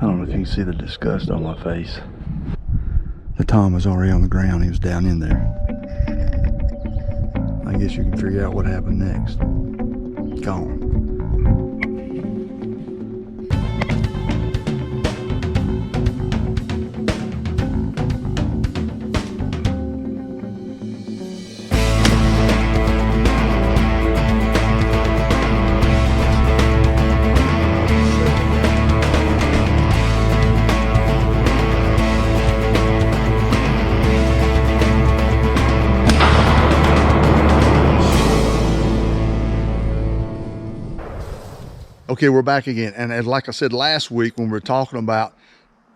don't know if you can see the disgust on my face. The tom was already on the ground. He was down in there. I guess you can figure out what happened next. Gone. Okay, we're back again. And like I said last week when we were talking about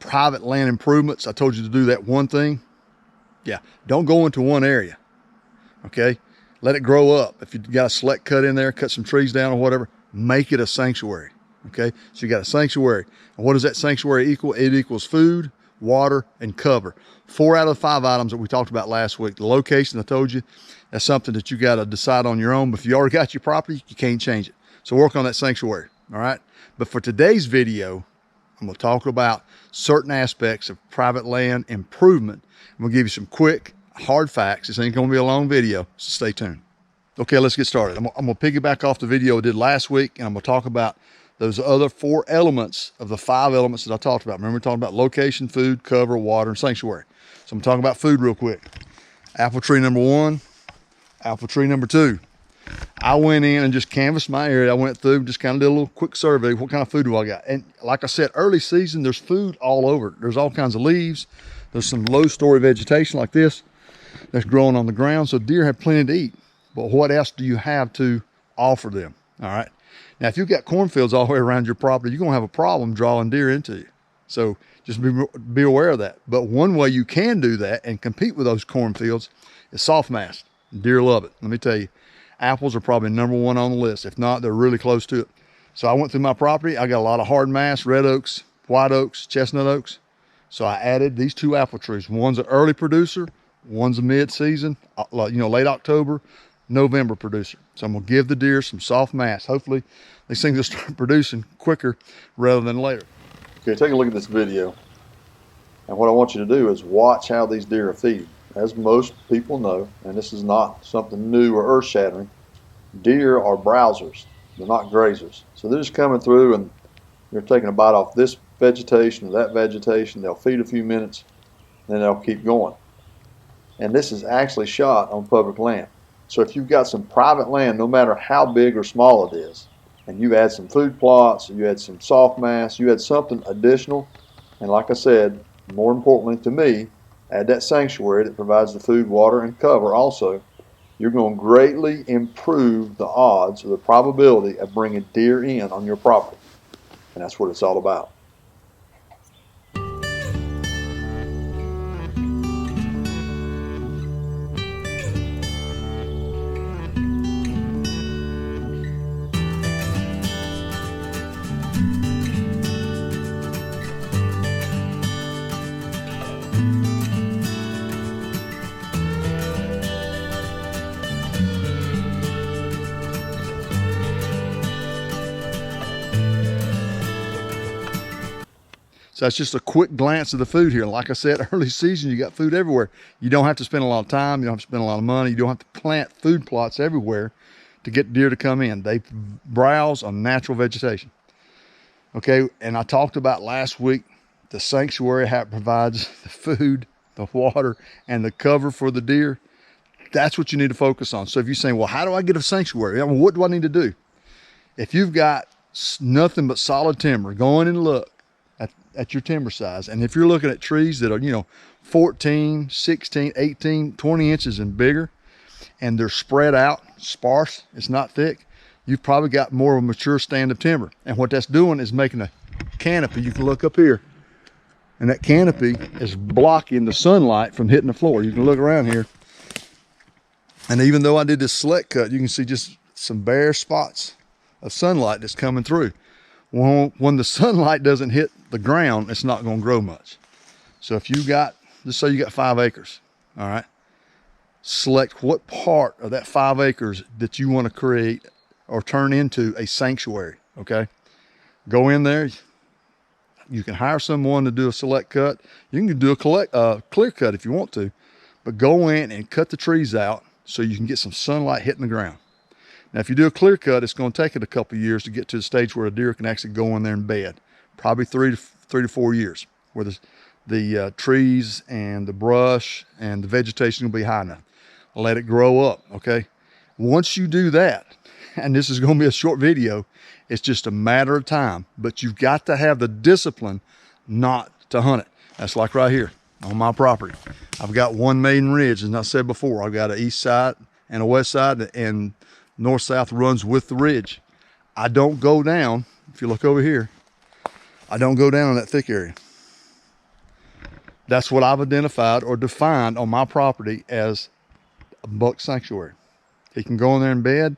private land improvements, I told you to do that one thing. Yeah, don't go into one area, okay? Let it grow up. If you've got a select cut in there, cut some trees down or whatever, make it a sanctuary, okay? So you got a sanctuary. And what does that sanctuary equal? It equals food, water, and cover. 4 out of the 5 items that we talked about last week. The location, I told you, that's something that you got to decide on your own. But if you already got your property, you can't change it. So work on that sanctuary. All right. But for today's video, I'm going to talk about certain aspects of private land improvement. I'm going to give you some quick, hard facts. This ain't going to be a long video, so stay tuned. Okay, let's get started. I'm going to piggyback off the video I did last week, and I'm going to talk about those other 4 elements of the 5 elements that I talked about. Remember, we're talking about location, food, cover, water, and sanctuary. So I'm talking about food real quick. Apple tree number 1, apple tree number 2. I went in and just canvassed my area. I went through, just kind of did a little quick survey. What kind of food do I got? And like I said, early season, there's food all over. There's all kinds of leaves. There's some low story vegetation like this that's growing on the ground. So deer have plenty to eat. But what else do you have to offer them? All right. Now, if you've got cornfields all the way around your property, you're going to have a problem drawing deer into you. So just be aware of that. But one way you can do that and compete with those cornfields is soft mast. Deer love it. Let me tell you. Apples are probably number 1 on the list. If not, they're really close to it. So I went through my property. I got a lot of hard mass, red oaks, white oaks, chestnut oaks. So I added these 2 apple trees. One's an early producer. One's a mid-season, late October, November producer. So I'm going to give the deer some soft mass. Hopefully these things will start producing quicker rather than later. Okay, take a look at this video. And what I want you to do is watch how these deer are feeding. As most people know, and this is not something new or earth-shattering, deer are browsers. They're not grazers. So they're just coming through and they're taking a bite off this vegetation or that vegetation. They'll feed a few minutes, then they'll keep going. And this is actually shot on public land. So if you've got some private land, no matter how big or small it is, and you add some food plots, you add some soft mass, you add something additional, and like I said, more importantly to me, add that sanctuary that provides the food, water, and cover also, you're going to greatly improve the odds or the probability of bringing deer in on your property. And that's what it's all about. So that's just a quick glance of the food here. Like I said, early season, you got food everywhere. You don't have to spend a lot of time. You don't have to spend a lot of money. You don't have to plant food plots everywhere to get deer to come in. They browse on natural vegetation. Okay, and I talked about last week, the sanctuary, how it provides the food, the water, and the cover for the deer. That's what you need to focus on. So if you're saying, well, how do I get a sanctuary? Well, what do I need to do? If you've got nothing but solid timber, go in and look at your timber size. And if you're looking at trees that are, 14, 16, 18, 20 inches and bigger, and they're spread out, sparse, it's not thick, you've probably got more of a mature stand of timber. And what that's doing is making a canopy. You can look up here, and that canopy is blocking the sunlight from hitting the floor. You can look around here. And even though I did this select cut, you can see just some bare spots of sunlight that's coming through. When the sunlight doesn't hit the ground, it's not going to grow much. So if you got, let's say you got 5 acres, all right, select what part of that 5 acres that you want to create or turn into a sanctuary, okay? Go in there, You can hire someone to do a select cut. You can do a clear cut if you want to, but go in and cut the trees out so you can get some sunlight hitting the ground. Now, if you do a clear cut, it's going to take it a couple of years to get to the stage where a deer can actually go in there and bed. Probably three to 4 years, where the trees and the brush and the vegetation will be high enough. Let it grow up, okay? Once you do that, and this is going to be a short video, it's just a matter of time, but you've got to have the discipline not to hunt it. That's like right here on my property. I've got one maiden ridge, as I said before. I've got an east side and a west side, and north-south runs with the ridge. I don't go down, if you look over here, I don't go down in that thick area. That's what I've identified or defined on my property as a buck sanctuary. He can go in there in bed,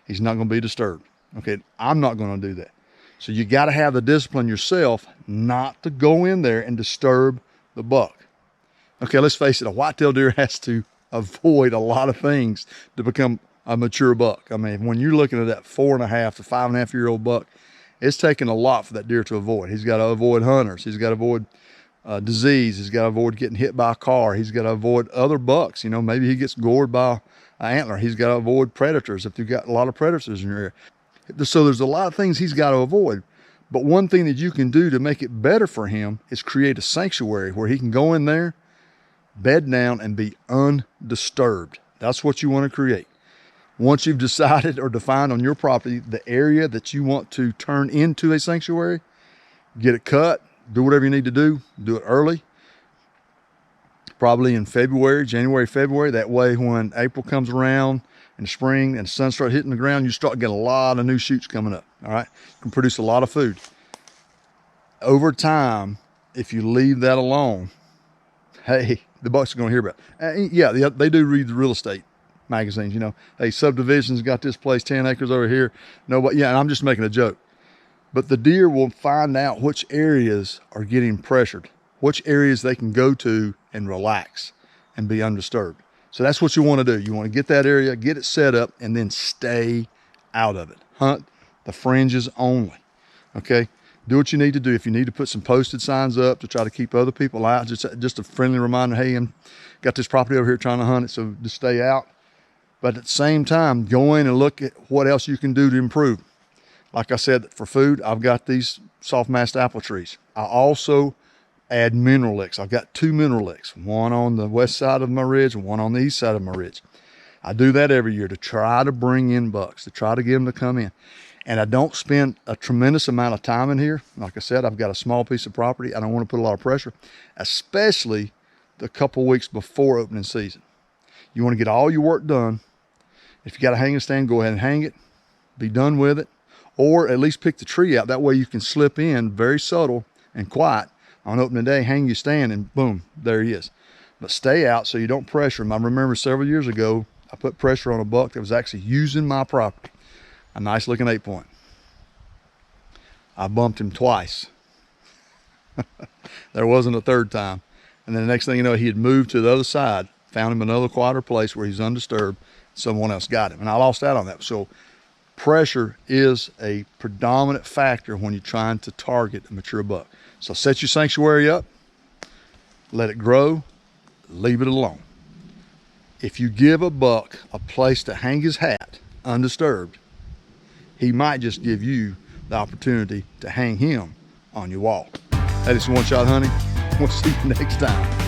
he's not gonna be disturbed. Okay, I'm not gonna do that. So you gotta have the discipline yourself not to go in there and disturb the buck. Okay, let's face it, a whitetail deer has to avoid a lot of things to become a mature buck. I mean, when you're looking at that 4.5 to 5.5 year old buck, it's taking a lot for that deer to avoid. He's got to avoid hunters. He's got to avoid disease. He's got to avoid getting hit by a car. He's got to avoid other bucks. You know, maybe he gets gored by an antler. He's got to avoid predators if you've got a lot of predators in your area. So there's a lot of things he's got to avoid. But one thing that you can do to make it better for him is create a sanctuary where he can go in there, bed down, and be undisturbed. That's what you want to create. Once you've decided or defined on your property the area that you want to turn into a sanctuary, get it cut, do whatever you need to do it early, probably in February, January, February. That way when April comes around in the spring and the sun starts hitting the ground, you start getting a lot of new shoots coming up, all right? You can produce a lot of food. Over time, if you leave that alone, hey, the bucks are gonna hear about it. Yeah, they do read the real estate magazines, you know, hey, subdivisions got this place 10 acres over here. Nobody, yeah, and I'm just making a joke. But the deer will find out which areas are getting pressured, which areas they can go to and relax and be undisturbed. So that's what you want to do. You want to get that area, get it set up, and then stay out of it. Hunt the fringes only, okay? Do what you need to do. If you need to put some posted signs up to try to keep other people out, just a friendly reminder, hey, I'm got this property over here trying to hunt it, so just stay out. But at the same time, go in and look at what else you can do to improve. Like I said, for food, I've got these soft mast apple trees. I also add mineral licks. I've got 2 mineral licks, one on the west side of my ridge and one on the east side of my ridge. I do that every year to try to bring in bucks, to try to get them to come in. And I don't spend a tremendous amount of time in here. Like I said, I've got a small piece of property. I don't want to put a lot of pressure, especially the couple weeks before opening season. You want to get all your work done. If you got a hanging stand, go ahead and hang it, be done with it, or at least pick the tree out. That way you can slip in very subtle and quiet on opening day, hang your stand, and boom, there he is. But stay out so you don't pressure him. I remember several years ago, I put pressure on a buck that was actually using my property, a nice looking 8-point. I bumped him twice. There wasn't a third time. And then the next thing you know, he had moved to the other side, found him another quieter place where he's undisturbed. Someone else got him, and I lost out on that. So pressure is a predominant factor when you're trying to target a mature buck. So set your sanctuary up, let it grow, leave it alone. If you give a buck a place to hang his hat undisturbed, he might just give you the opportunity to hang him on your wall. That is One Shot Hunting. We'll see you next time.